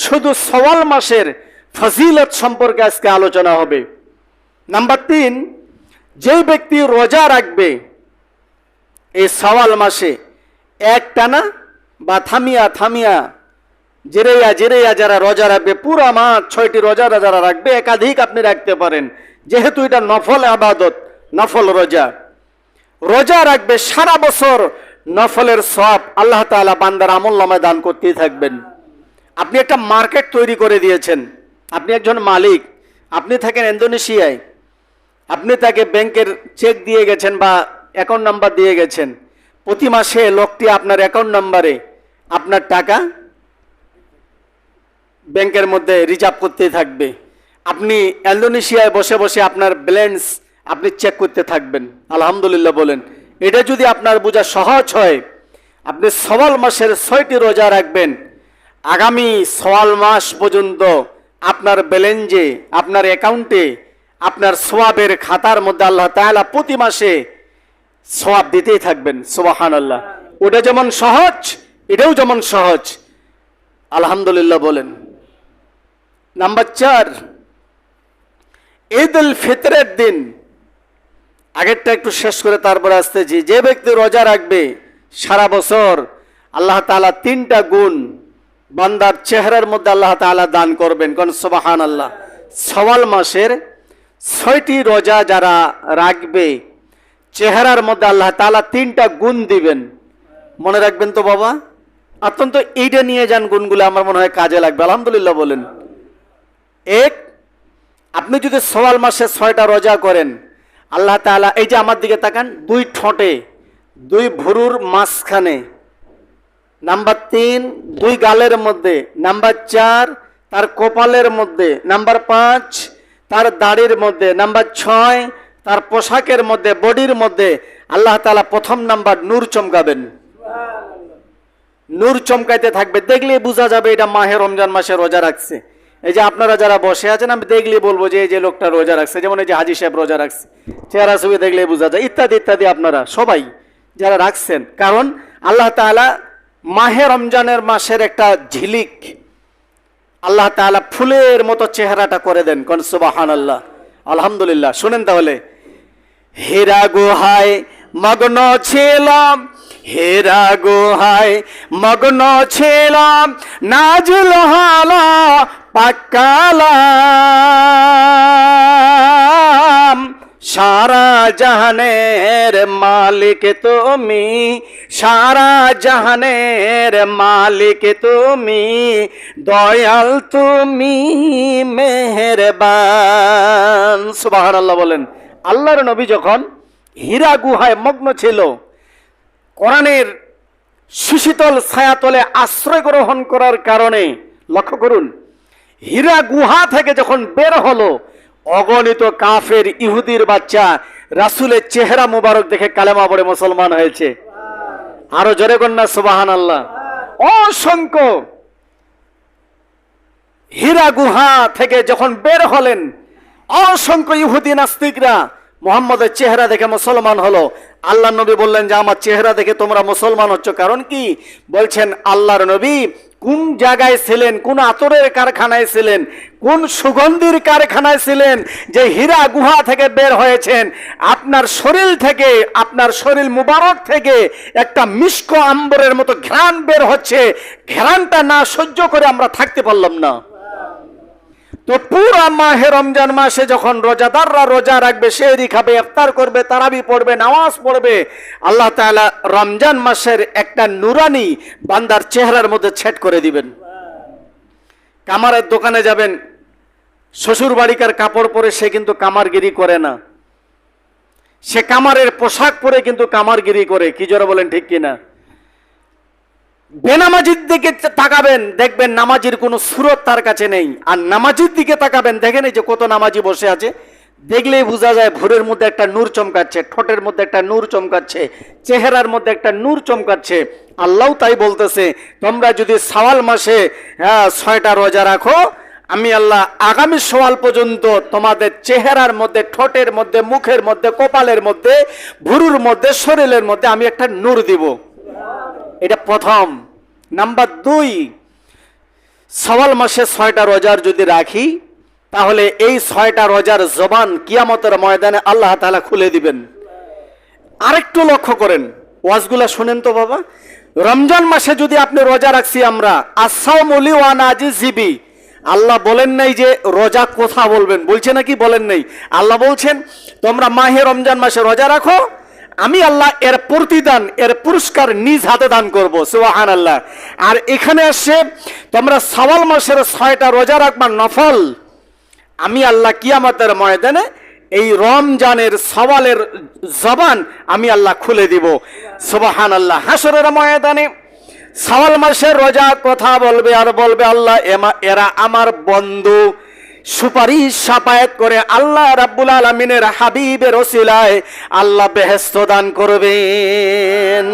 শুধু সওয়াল মাসের ফজিলত সম্পর্কে আজকে আলোচনা হবে। নাম্বার 3, যে ব্যক্তি রোজা রাখবে এই সওয়াল মাসে একটানা বা থামিয়া জেরেয়া যারা রোজা রাখবে, পুরা মাস 6টি রোজা যারা রাখবে, একাধিক আপনি রাখতে পারেন, যেহেতু এটা নফল ইবাদত, নফল রোজা রাখবে সারা বছর, নফলের সওয়াব আল্লাহ তাআলা বান্দার আমলনামায় দান করতেই থাকবেন। আপনি একটা মার্কেট তৈরি করে দিয়েছেন, আপনি একজন মালিক, আপনি থাকেন ইন্দোনেশিয়ায়, আপনি তাকে ব্যাংকের চেক দিয়ে গেছেন বা অ্যাকাউন্ট নাম্বার দিয়ে গেছেন, প্রতি মাসে লোকটি আপনার অ্যাকাউন্ট নাম্বারে আপনার টাকা ব্যাংকের মধ্যে রিজার্ভ করতেই থাকবে। আপনি ইন্দোনেশিয়ায় বসে বসে আপনার ব্যালেন্স আপনি চেক করতে থাকবেন। আলহামদুলিল্লাহ বলেন। এটা যদি আপনার বোঝা সহজ হয়, আপনি সওয়াল মাসের 6টি রোজা রাখবেন, আগামী সওয়াল মাস পর্যন্ত আপনার ব্যালেন্সে, আপনার অ্যাকাউন্টে, আপনার সওয়াবের খাতার মধ্যে আল্লাহ তাআলা প্রতি মাসে সওয়াব দিতেই থাকবেন। সুবহানাল্লাহ। ওটা যেমন সহজ, এটাও যেমন সহজ। আলহামদুলিল্লাহ বলেন। নাম্বার 4, ঈদ উল ফিতরের দিন, আগেরটা একটু শেষ করে তারপরে আসতেছি। যে ব্যক্তি রোজা রাখবে সারা বছর, আল্লাহ তাআলা 3টা গুণ বান্দার চেহারার মধ্যে আল্লাহ তাআলা দান করবেন। কোন সুবহানাল্লাহ। সওয়াল মাসের 6টি রোজা যারা রাখবে, চেহারার মধ্যে আল্লাহ তাআলা 3টা গুণ দিবেন। মনে রাখবেন তো বাবা, অত্যন্ত এইটা নিয়ে যান, গুণগুলো আমার মনে হয় কাজে লাগবে। আলহামদুলিল্লাহ বলেন। 1, আপনি যদি সওয়াল মাসে 6টা রোজা করেন, আল্লাহ তাআলা, এই যে আমার দিকে তাকান, 2 ঠোঁটে, 2 ভুরুর মাঝখানে, নাম্বার 3 2 গালের মধ্যে, নাম্বার 4 তার কপালের মধ্যে, নাম্বার 5 তার দাড়ির মধ্যে, নাম্বার 6 তার পোশাকের মধ্যে, বডির মধ্যে আল্লাহ তাআলা প্রথম নাম্বার নূর চমকাবেন। নূর চমকাইতে থাকবে, দেখলেই বোঝা যাবে এটা মাহে রমজান মাসে রোজা রাখছে। এই যে আপনারা যারা বসে আছেন, আমি দেখলেই বলবো যে এই যে লোকটা রোজা রাখছে, যেমন এই যে হাজী সাহেব রোজা রাখছে, চেহারা ছবি দেখলেই বোঝা যায়, ইত্যাদি ইত্যাদি। আপনারা সবাই যারা রাখছেন, কারণ আল্লাহ তাআলা মাহে রমজানের মাসের একটা ঝিলিক আল্লাহ তাআলা ফুলের মতো চেহারাটা করে দেন। কোন সুবহানাল্লাহ। আলহামদুলিল্লাহ। শুনেন তাহলে। হীরা গুহায় মগ্ন ছিলাম, হীরা গুহায় মগ্ন ছিলাম, নাজিল হলো পাক কালাম। সারা জাহানের মালিক তুমি, সারা জাহানের মালিক তুমি, দয়াল তুমি মেহেরবান। সুবহানাল্লাহ বলেন। আল্লাহর নবী যখন হীরা গুহায় মগ্ন ছিল, কোরআনের সুশীতল ছায়াতলে আশ্রয় গ্রহণ করার কারণে, লক্ষ্য করুন, হীরা গুহা থেকে যখন বের হলো, অগণিত কাফের ইহুদির বাচ্চা রাসূলের চেহারা মুবারক দেখে কালেমা পড়ে মুসলমান হয়েছে। আরো জোরে কন্যা সুবহানাল্লাহ। অসংখ্য হীরা গুহা থেকে যখন বের হলেন, অসংখ্য ইহুদি নাস্তিকরা মুহাম্মদের চেহারা দেখে মুসলমান হলো। আল্লাহ নবী বললেন যে আমার চেহারা দেখে তোমরা মুসলমান হচ্ছ, কারণ কি? বলছেন আল্লাহর নবী কোন জায়গায় ছিলেন, কোন আতরের কারখানায় ছিলেন, কোন সুগন্ধির কারখানায় ছিলেন যে হীরা গুহা থেকে বের হয়েছেন। আপনার শরীর থেকে, আপনার শরীর মুবারক থেকে একটা মিষ্ক আম্বরের মতো ঘ্রাণ বের হচ্ছে। ঘ্রাণটা না সহ্য করে আমরা থাকতে পারলাম না। তো পুরা মাহে রমজান মাসে যখন রোজাদাররা রোজা রাখবে, সেহরি খাবে, ইফতার করবে, তারাবি পড়বে, নামাজ পড়বে, আল্লাহ তাআলা রমজান মাসের একটা নুরানি বান্দার চেহারার মধ্যে ছেদ করে দিবেন। কামারের দোকানে যাবেন, শ্বশুর বাড়িকার কাপড় পরে সে কিন্তু কামারগিরি করে না, সে কামারের পোশাক পরে কিন্তু কামারগিরি করে। কি জোরে বলেন, ঠিক কিনা? বেনামাজির দিকে তাকাবেন, দেখবেন নামাজির কোনো সুরত তার কাছে নেই। আর নামাজির দিকে তাকাবেন, দেখেন এই যে কত নামাজি বসে আছে, দেখলেই বোঝা যায় ভোরের মধ্যে একটা নূর চমকাচ্ছে, ঠোঁটের মধ্যে একটা নূর চমকাচ্ছে, চেহারার মধ্যে একটা নূর চমকাচ্ছে। আল্লাহ তাই বলতেছে, তোমরা যদি সওয়াল মাসে 6টা রোজা রাখো, আমি আল্লাহ আগামী সওয়াল পর্যন্ত তোমাদের চেহারার মধ্যে, ঠোঁটের মধ্যে, মুখের মধ্যে, কপালের মধ্যে, ভুরুর মধ্যে, শরীরের মধ্যে আমি একটা নূর দিব। এটা প্রথম। নাম্বার 2, শাওয়াল মাসে 6টা রোজার যদি রাখি, তাহলে এই 6টা রোজার জবান কিয়ামতের ময়দানে আল্লাহ তাআলা খুলে দিবেন। আরেকটু লক্ষ্য করেন, ওয়াজগুলা শুনেন তো বাবা। রমজান মাসে যদি আপনি রোজা রাখছি আমরা, আসাউমুলি ওয়া নাজিবি, আল্লাহ বলেন নাই যে রোজা কথা বলবেন, বলছে নাকি? বলেন নাই। আল্লাহ বলছেন তোমরা মাহে রমজান মাসে রোজা রাখো, আমি আল্লাহ এর প্রতিদান, এর পুরস্কার নিজ হাতে দান করব। সুবহানাল্লাহ। আর এখানে আসে তোমরা শাওয়াল মাসের 6টা রোজা রাখবা নফল, আমি আল্লাহ কিয়ামতের ময়দানে এই রমজানের শাওয়ালের জবান আমি আল্লাহ খুলে দিব। সুবহানাল্লাহ। হাসরের ময়দানে শাওয়াল মাসের রোজা কথা বলবে আর বলবে আল্লাহ এরা আমার বন্ধু, সুপারিশ সাফায়াত করে আল্লাহ রাব্বুল আলামিনের হাবিবের ওসিলায় আল্লাহ বেহেশত দান করবেন।